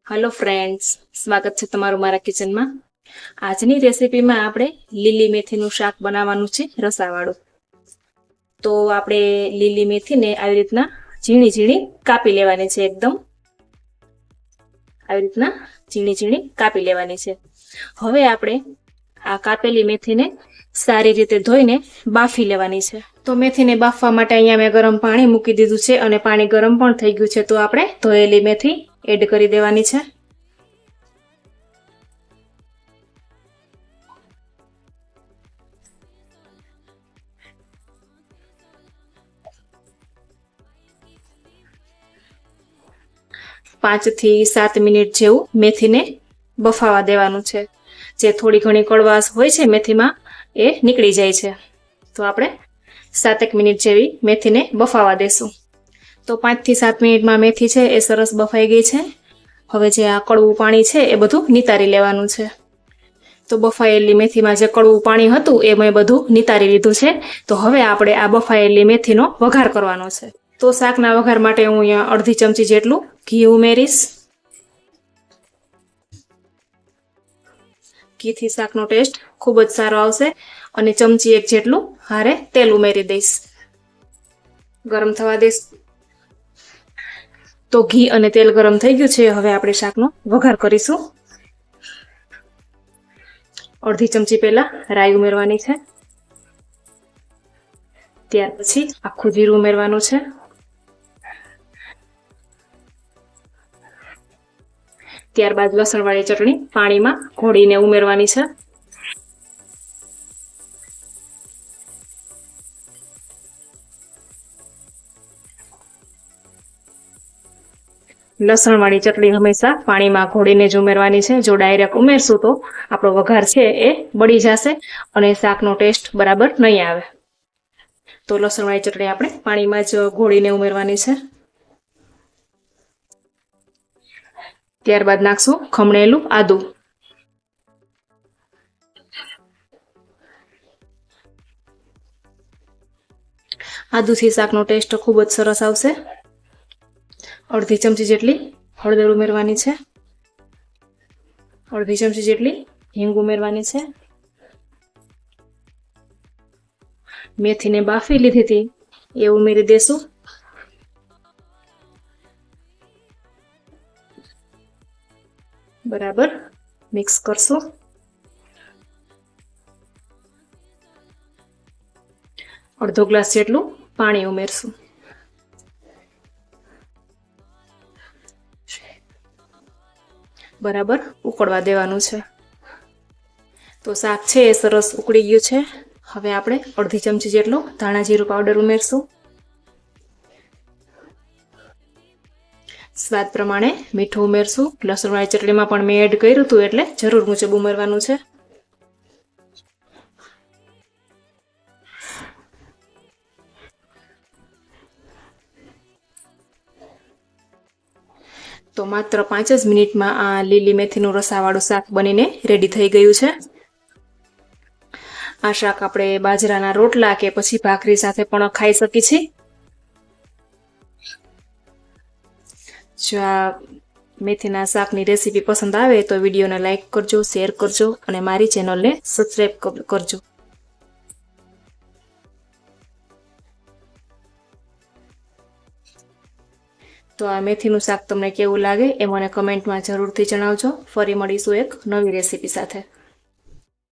Hello friends, स्वागत है तमारू मारा किचन में। आजनी रेसिपी में आपणे લીલી મેથીનું શાક બનાવવાનું છે રસાવાળું। તો આપણે લીલી મેથીને આવી રીતના ઝીણી ઝીણી કાપી લેવાની છે। એકદમ આવી રીતના ઝીણી ઝીણી કાપી લેવાની છે। હવે આપણે આ કાપેલી મેથીને સારી રીતે ધોઈને બાફી લેવાની છે। તો મેથીને બાફવા માટે અહીંયા મેં ગરમ પાણી મૂકી દીધું છે અને પાણી ગરમ પણ થઈ ગયું છે। તો આપણે ધોયેલી મેથી એડ કરી દેવાની છે। पांच थी 7 मिनिट जेवू मेथी ने बफावा देवानुं छे। जे थोड़ी घणी कड़वाश होय छे मेथी में ए निकली जाय छे। तो आपणे 7 मिनिट जेवी मेथी ने बफावा देशुं। तो 5 થી 7 मिनिट में मेथी छे ए सरस बफाई गई छे। हवे जे आ कड़वुं पाणी छे ए बधुं नितारी लेवानुं छे। तो बफायेली मेथी में जे कड़वुं पाणी हतुं ए मैं बधुं नितारी लीधुं छे। तो हवे आपणे आ बफायेली मेथीनो वघार करवानो छे। तो शाकना वघार माटे हूँ अहींया अर्धी चमची जेटलुं घी उमेरीश। घी थी शाकनो टेस्ट खूब ज सारो आवशे। अने चमची 1 जेटलुं हारे तेल उमेरी दईश। गरम थवा दईश। तो घी अने तेल गरम थई गयुं छे। हवे आपणे शाकनो वघार करीशुं। अर्धी चमची पहेला राई उमेरवानी छे। त्यार पछी आखुं जीरुं उमेरवानुं छे। त्यारबाद लसणवाળી चटणी पाणी में घोळीने उमेरवानी छे। लसणवाળી चटणी हमेशा पाणी में घोळीने ज उमेरवानी छे। जो डायरेक्ट उमेरशुं तो आपणो वघार छे ए बળી जशे अने शाकनो टेस्ट बराबर नहीं आवे। तो लसणवाળી चटणी आपणे पाणी में ज घोळीने उमेरवानी छे। त्यारबाद नाखशुं खमणेलुं आदु। आदु थी शाकनो टेस्ट खूब ज सरस आवशे। अर्धी चमची जेटली हळદર उमेरवानी छे। अर्धी चमची जेटली हींग उमेरवानी छे। मेथीने बाफी लीधी थी ए उमेरी देशुं। बराबर मिक्स करशुं। अर्धो ग्लास जेटलुं पाणी उमेरशुं। बराबर उकळवा देवानुं छे। तो शाक छे ए सरस उकળી गयुं छे। हवे आपणे अर्धी चमची जेटलो धाणा जीरुं पाउडर उमेरशुं। स्वाद प्रमाणे मीठું उमेरशुं। लसणवाળી चटणीमां पण मैं एड कर्युं हतुं એટલે જરૂર મુજબ ઉમેરવાનું છે। तो मात्र 5 ज मिनिट में आ લીલી મેથીનું રસાવાળું શાક બનીને રેડી થઈ ગયું છે। આ શાક આપણે બાજરાના રોટલા કે પછી ભાખરી સાથે પણ ખાઈ શકી છીએ। જો આ મેથીના શાકની રેસીપી પસંદ આવે તો વિડીયોને લાઈક કરજો, શેર કરજો અને મારી ચેનલને સબસ્ક્રાઇબ કરજો। तो आ मेथीનું શાક તમને કેવું લાગે એ મને કમેન્ટમાં જરૂરથી જણાવજો। ફરી મળીશું એક નવી રેસીપી સાથે।